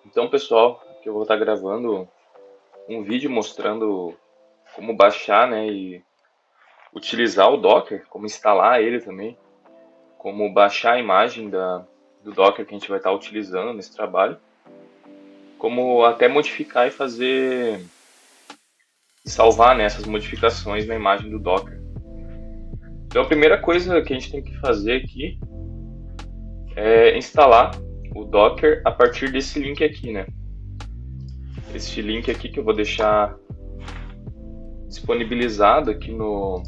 Então, pessoal, aqui eu vou estar gravando um vídeo mostrando como baixar, né, e utilizar o Docker, como instalar ele também, como baixar a imagem do Docker que a gente vai estar utilizando nesse trabalho, como até modificar e fazer e salvar, né, essas modificações na imagem do Docker. Então, a primeira coisa que a gente tem que fazer aqui é instalar o Docker a partir desse link aqui, né? Esse link aqui que eu vou deixar disponibilizado aqui no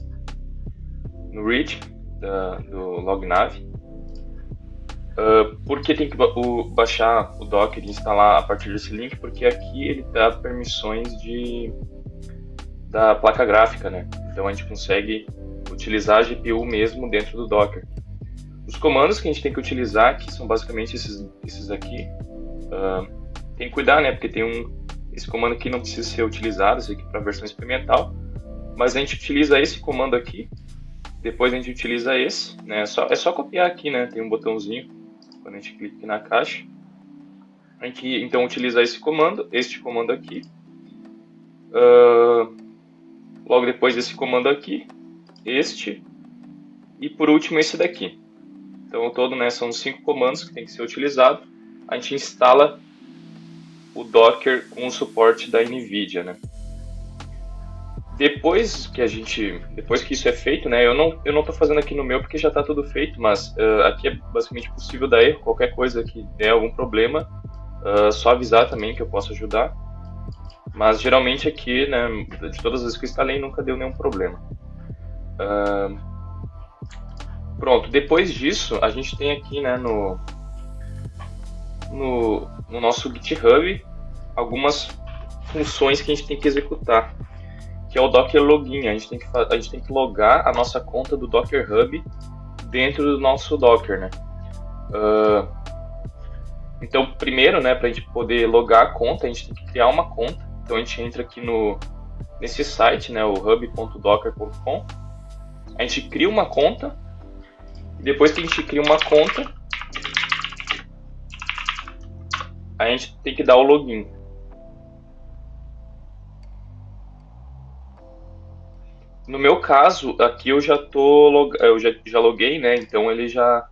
read do Lognav. Por que tem que baixar o Docker e instalar a partir desse link? Porque aqui ele dá permissões da placa gráfica, né? Então a gente consegue utilizar a GPU mesmo dentro do Docker. Os comandos que a gente tem que utilizar aqui são basicamente esses aqui. Tem que cuidar, né? Porque esse comando aqui não precisa ser utilizado, esse aqui para a versão experimental. Mas a gente utiliza esse comando aqui. Depois a gente utiliza esse, né? É só copiar aqui, né? Tem um botãozinho quando a gente clica aqui na caixa. A gente então utiliza este comando aqui. Logo depois desse comando aqui, este e por último esse daqui. Então ao todo, né, são 5 comandos que tem que ser utilizado. A gente instala o Docker com o suporte da NVIDIA, né? Depois que isso é feito, né, eu não estou fazendo aqui no meu porque já está tudo feito, mas aqui é basicamente possível dar erro, qualquer coisa que der algum problema, só avisar também que eu posso ajudar. Mas geralmente aqui, né, de todas as vezes que eu instalei, nunca deu nenhum problema. Pronto, depois disso, a gente tem aqui, né, no nosso GitHub algumas funções que a gente tem que executar, que é o Docker Login. A gente tem que logar a nossa conta do Docker Hub dentro do nosso Docker, né? Então, primeiro, né, para a gente poder logar a conta, a gente tem que criar uma conta. Então, a gente entra aqui nesse site, né, o hub.docker.com. A gente cria uma conta. E depois que a gente cria uma conta, a gente tem que dar o login. No meu caso, aqui eu já loguei, né? Então ele já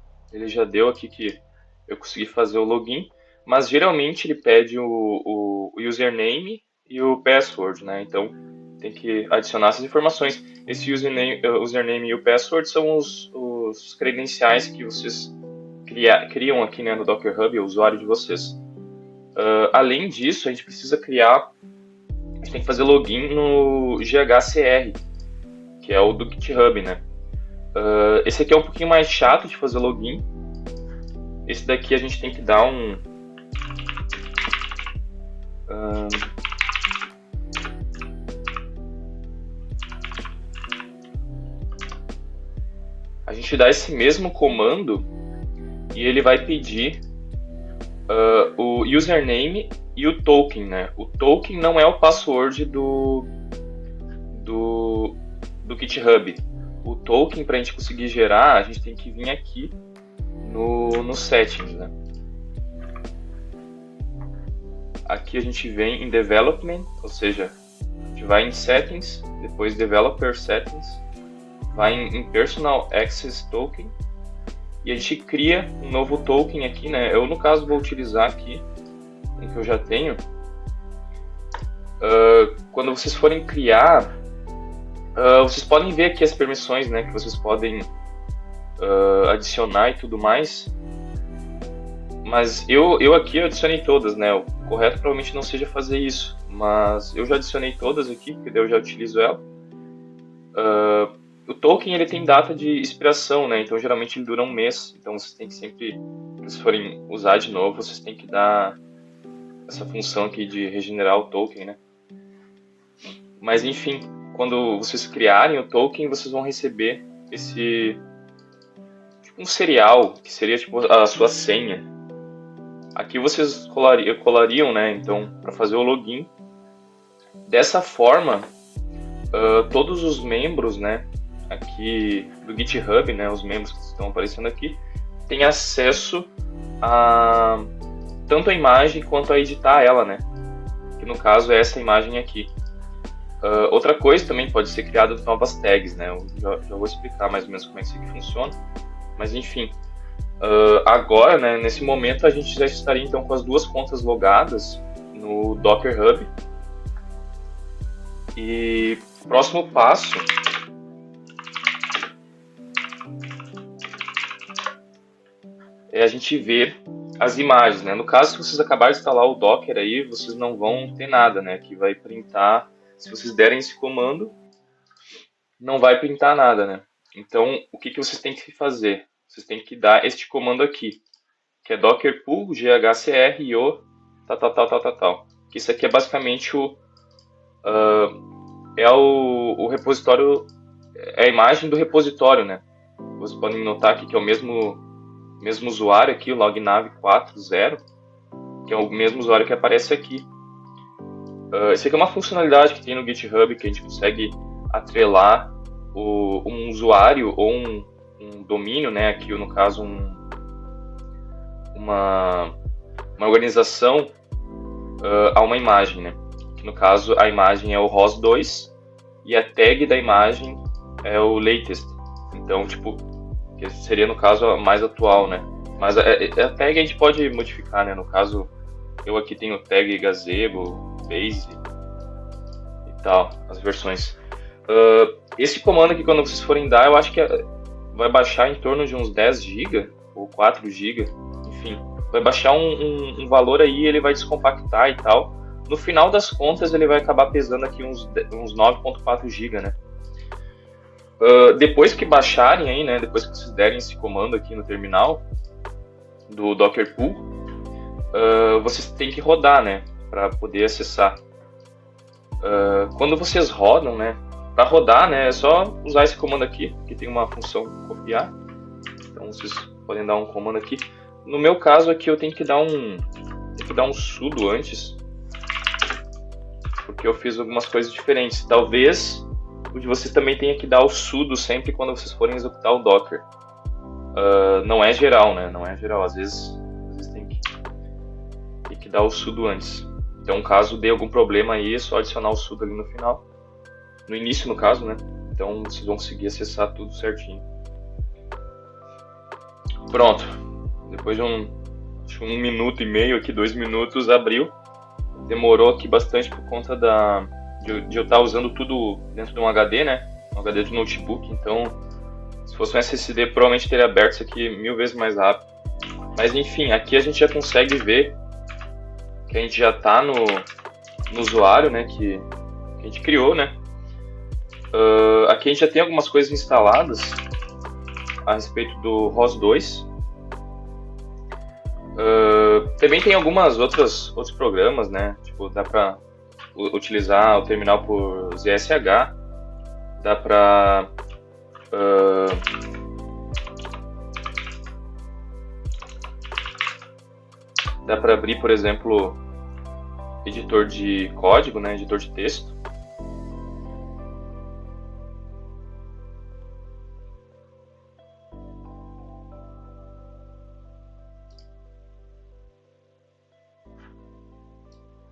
deu aqui que eu consegui fazer o login, mas geralmente ele pede o username e o password, né? Então tem que adicionar essas informações. Esse username e o password são os credenciais que vocês criam aqui, né, no Docker Hub, o usuário de vocês. Além disso, a gente tem que fazer login no GHCR, que é o do GitHub, né? Esse aqui é um pouquinho mais chato de fazer login. Esse daqui a gente tem que dar a gente dá esse mesmo comando e ele vai pedir o username e o token, né? O token não é o password do GitHub. O token, para a gente conseguir gerar, a gente tem que vir aqui no settings, né? Aqui a gente vem em development, ou seja, a gente vai em settings, depois developer settings, vai em personal access token e a gente cria um novo token aqui, né? Eu no caso vou utilizar aqui um que eu já tenho. Quando vocês forem criar, vocês podem ver aqui as permissões, né, que vocês podem adicionar e tudo mais. Mas eu aqui adicionei todas, né? O correto provavelmente não seja fazer isso, mas eu já adicionei todas aqui, porque daí eu já utilizo ela. O token ele tem data de expiração, né? Então geralmente ele dura um mês. Então vocês têm que sempre, se vocês forem usar de novo, vocês têm que dar essa função aqui de regenerar o token, né? Mas enfim, quando vocês criarem o token, vocês vão receber esse um serial, que seria tipo a sua senha. Aqui vocês colariam, né? Então, para fazer o login. Dessa forma, todos os membros, né, aqui do GitHub, né, os membros que estão aparecendo aqui, têm acesso tanto a imagem quanto a editar ela, né? Que no caso é essa imagem aqui. Outra coisa também pode ser criada novas tags, né? Eu já vou explicar mais ou menos como é que isso aqui funciona. Mas enfim, agora, né, nesse momento, a gente já estaria então com as duas contas logadas no Docker Hub. E o próximo passo é a gente ver as imagens, né? No caso, se vocês acabarem de instalar o Docker aí, vocês não vão ter nada, né? Que vai printar. Se vocês derem esse comando, não vai printar nada, né? Então, o que vocês têm que fazer? Vocês têm que dar este comando aqui, que é docker pull ghcr io tal. Que isso aqui é basicamente o repositório, é a imagem do repositório, né? Vocês podem notar aqui que é o mesmo usuário aqui, o lognav40, que é o mesmo usuário que aparece aqui. Isso aqui é uma funcionalidade que tem no GitHub, que a gente consegue atrelar um usuário ou um domínio, né? Aqui, no caso, uma organização a uma imagem, né? Que no caso, a imagem é o host2 e a tag da imagem é o latest. Então, tipo, que seria, no caso, a mais atual, né? Mas a tag a gente pode modificar, né? No caso, eu aqui tenho tag gazebo, base e tal, as versões. Esse comando aqui, quando vocês forem dar, eu acho que vai baixar em torno de uns 10 GB ou 4 GB, enfim. Vai baixar um valor aí, ele vai descompactar e tal. No final das contas, ele vai acabar pesando aqui uns 9.4 GB, né? Depois que baixarem aí, né? Depois que vocês derem esse comando aqui no terminal do Docker Pull, vocês têm que rodar, né? Para poder acessar. Quando vocês rodam, né? Para rodar, né? É só usar esse comando aqui, que tem uma função copiar. Então vocês podem dar um comando aqui. No meu caso aqui eu tenho que dar um sudo antes, porque eu fiz algumas coisas diferentes. Talvez o de vocês também tenha que dar o sudo sempre quando vocês forem executar o Docker. Não é geral, né? Não é geral. Às vezes tem que dar o sudo antes. Então, caso dê algum problema aí, é só adicionar o sudo ali no final. No início, no caso, né? Então, vocês vão conseguir acessar tudo certinho. Pronto. Depois de acho 1 minuto e meio aqui, 2 minutos, abriu. Demorou aqui bastante por conta de eu estar usando tudo dentro de um HD, né? Um HD de notebook. Então, se fosse um SSD, provavelmente teria aberto isso aqui 1000 vezes mais rápido. Mas, enfim, aqui a gente já consegue ver que a gente já está no usuário, né? Que a gente criou, né? Aqui a gente já tem algumas coisas instaladas a respeito do host2. Também tem algumas outros programas, né? Tipo, dá para utilizar o terminal por ZSH, dá para abrir, por exemplo, editor de código, né? Editor de texto.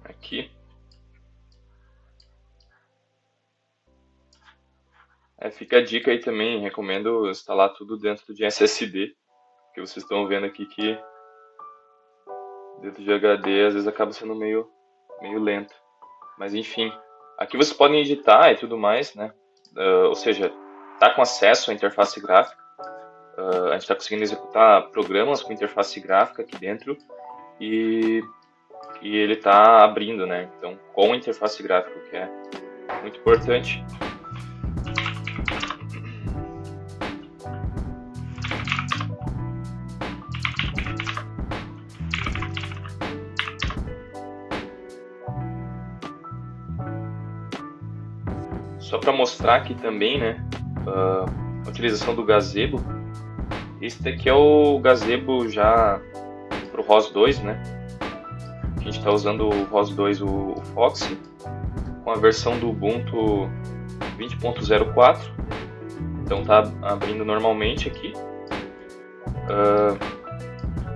Aqui. Fica a dica aí também, recomendo instalar tudo dentro de SSD, porque vocês estão vendo aqui que dentro de HD às vezes acaba sendo meio lento. Mas enfim, aqui vocês podem editar e tudo mais, né? Ou seja, tá com acesso à interface gráfica. A gente está conseguindo executar programas com interface gráfica aqui dentro e ele está abrindo, né? Então, com a interface gráfica, o que é muito importante. Só para mostrar aqui também, né, a utilização do gazebo. Este aqui é o gazebo já para o host2, né? A gente está usando o host2, o Foxy, com a versão do Ubuntu 20.04. Então tá abrindo normalmente aqui.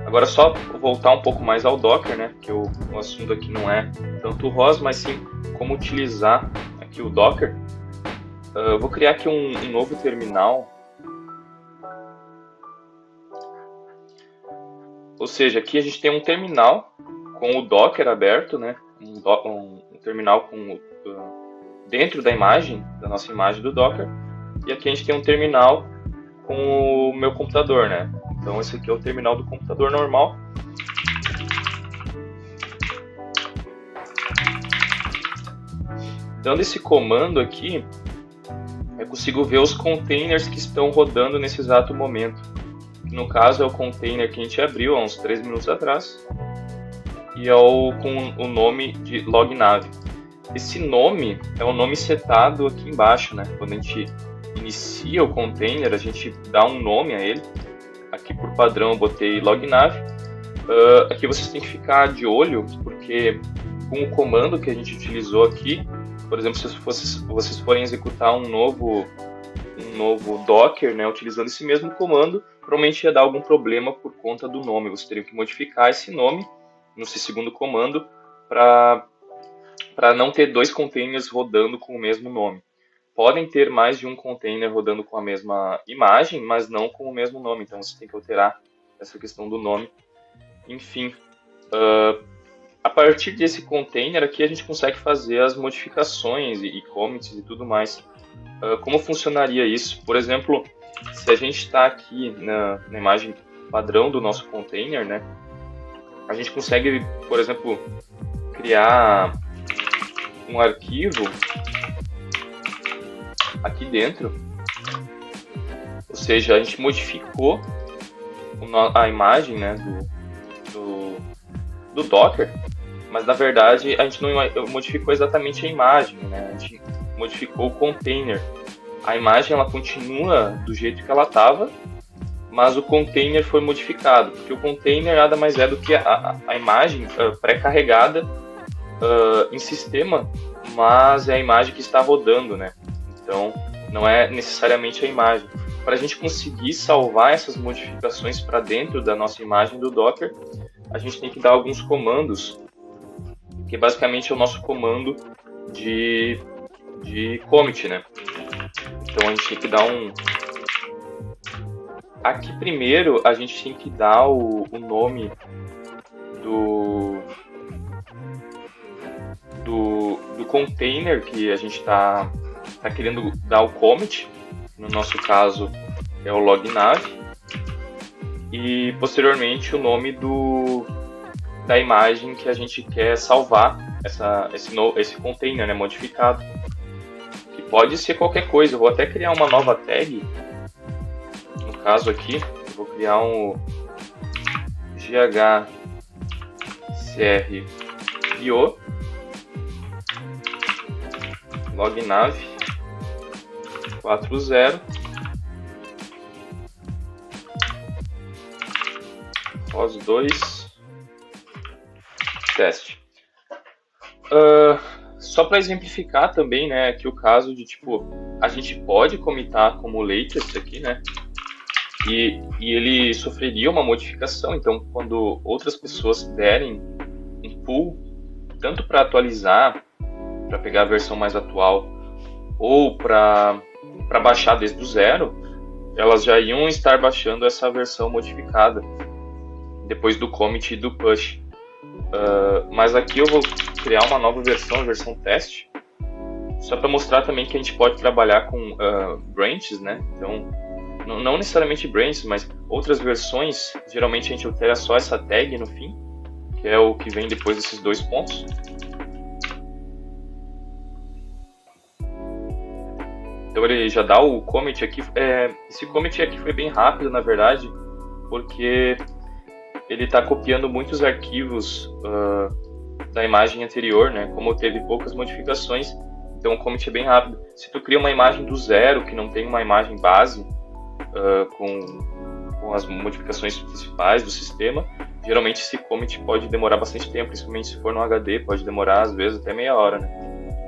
Agora só voltar um pouco mais ao Docker, né? Porque o assunto aqui não é tanto o ROS, mas sim como utilizar aqui o Docker. Eu vou criar aqui um novo terminal. Ou seja, aqui a gente tem um terminal com o Docker aberto, né? Um terminal com dentro da imagem, da nossa imagem do Docker. E aqui a gente tem um terminal com o meu computador, né? Então esse aqui é o terminal do computador normal. Dando esse comando aqui, eu consigo ver os containers que estão rodando nesse exato momento. No caso é o container que a gente abriu há uns 3 minutos atrás e é com o nome de lognav. Esse nome é o nome setado aqui embaixo, né? Quando a gente inicia o container, a gente dá um nome a ele. Aqui por padrão eu botei lognav. Aqui vocês têm que ficar de olho, porque com o comando que a gente utilizou aqui, por exemplo, se vocês forem executar um novo Docker, né, utilizando esse mesmo comando, provavelmente ia dar algum problema por conta do nome. Você teria que modificar esse nome no segundo comando para não ter 2 containers rodando com o mesmo nome. Podem ter mais de um container rodando com a mesma imagem, mas não com o mesmo nome. Então você tem que alterar essa questão do nome. Enfim, a partir desse container aqui a gente consegue fazer as modificações e commits e tudo mais. Como funcionaria isso? Por exemplo, se a gente está aqui na imagem padrão do nosso container, né, a gente consegue, por exemplo, criar um arquivo aqui dentro. Ou seja, a gente modificou a imagem, né, do Docker, mas na verdade a gente não modificou exatamente a imagem, né? A gente modificou o container. A imagem ela continua do jeito que ela estava, mas o container foi modificado, porque o container nada mais é do que a imagem pré-carregada em sistema, mas é a imagem que está rodando, né? Então não é necessariamente a imagem. Para a gente conseguir salvar essas modificações para dentro da nossa imagem do Docker, a gente tem que dar alguns comandos, que basicamente é o nosso comando de commit, né? Então a gente tem que dar Aqui primeiro a gente tem que dar o nome do container que a gente está querendo dar o commit. No nosso caso é o lognav. E posteriormente o nome da imagem que a gente quer salvar, esse container, né, modificado. Que pode ser qualquer coisa. Eu vou até criar uma nova tag. No caso aqui, eu vou criar um ghcrbio lognav 40 ROS2 teste. Só para exemplificar também, né, aqui o caso de tipo, a gente pode commitar como latest aqui, né, e ele sofreria uma modificação. Então quando outras pessoas derem um pull, tanto para atualizar, para pegar a versão mais atual, ou para baixar desde o zero, elas já iam estar baixando essa versão modificada depois do commit e do push. Mas aqui eu vou criar uma nova versão, a versão teste, só para mostrar também que a gente pode trabalhar com branches, né? Então, não necessariamente branches, mas outras versões. Geralmente a gente altera só essa tag no fim, que é o que vem depois desses 2 pontos. Então ele já dá o commit aqui. Esse commit aqui foi bem rápido, na verdade, porque ele está copiando muitos arquivos da imagem anterior, né? Como teve poucas modificações, então o commit é bem rápido. Se tu cria uma imagem do zero, que não tem uma imagem base com as modificações principais do sistema, geralmente esse commit pode demorar bastante tempo, principalmente se for no HD, pode demorar às vezes até meia hora, né?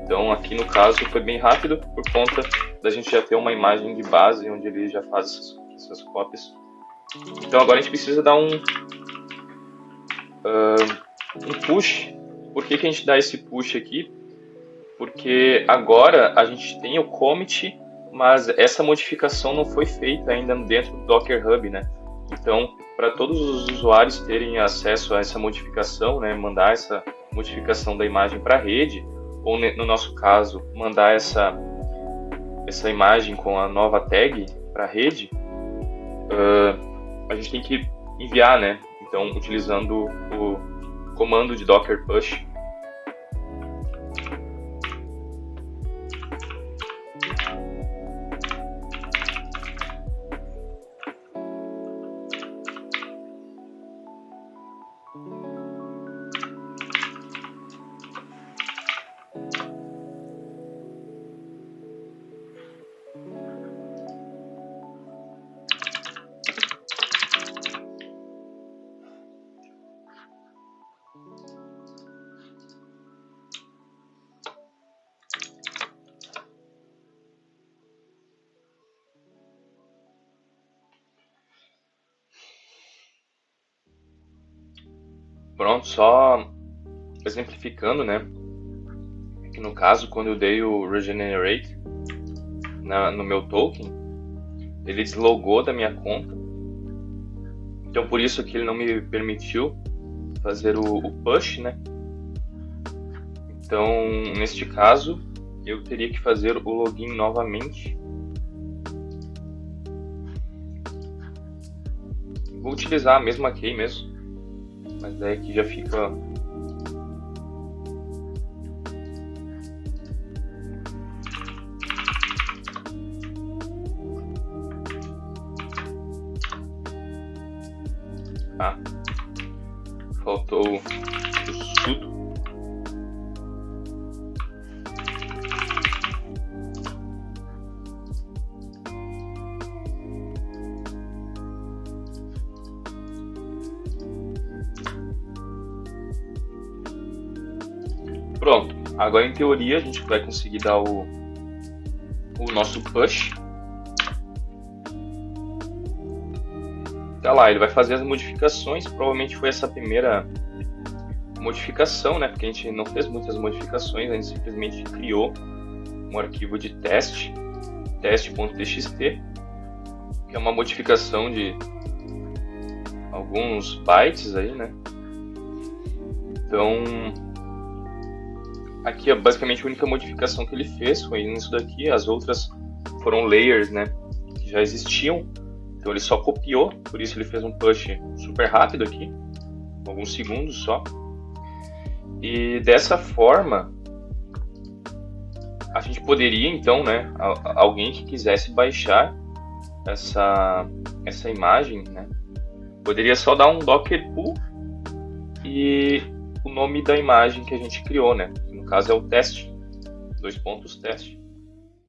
Então aqui no caso foi bem rápido por conta da gente já ter uma imagem de base onde ele já faz essas cópias. Então agora a gente precisa dar um push. Por que a gente dá esse push aqui? Porque agora a gente tem o commit, mas essa modificação não foi feita ainda dentro do Docker Hub, né? Então, para todos os usuários terem acesso a essa modificação, né, mandar essa modificação da imagem para a rede, ou no nosso caso, mandar essa imagem com a nova tag para a rede, a gente tem que enviar, né? Então, utilizando o comando de Docker Push. Pronto, só exemplificando, né? Que no caso, quando eu dei o regenerate no meu token, ele deslogou da minha conta. Então, por isso que ele não me permitiu fazer o push, né? Então, neste caso, eu teria que fazer o login novamente. Vou utilizar a mesma key mesmo, mas daí aqui já fica... Ah, faltou o sudo. Pronto, agora em teoria a gente vai conseguir dar o nosso push. Tá lá, ele vai fazer as modificações. Provavelmente foi essa primeira modificação, né? Porque a gente não fez muitas modificações, a gente simplesmente criou um arquivo de teste, teste.txt, que é uma modificação de alguns bytes aí, né? Então, aqui é basicamente a única modificação que ele fez foi nisso daqui. As outras foram layers, né, que já existiam. Então ele só copiou, por isso ele fez um push super rápido aqui, alguns segundos só. E dessa forma, a gente poderia então, né, alguém que quisesse baixar essa imagem, né, poderia só dar um docker pull e o nome da imagem que a gente criou, né, no caso é o teste, 2 pontos teste.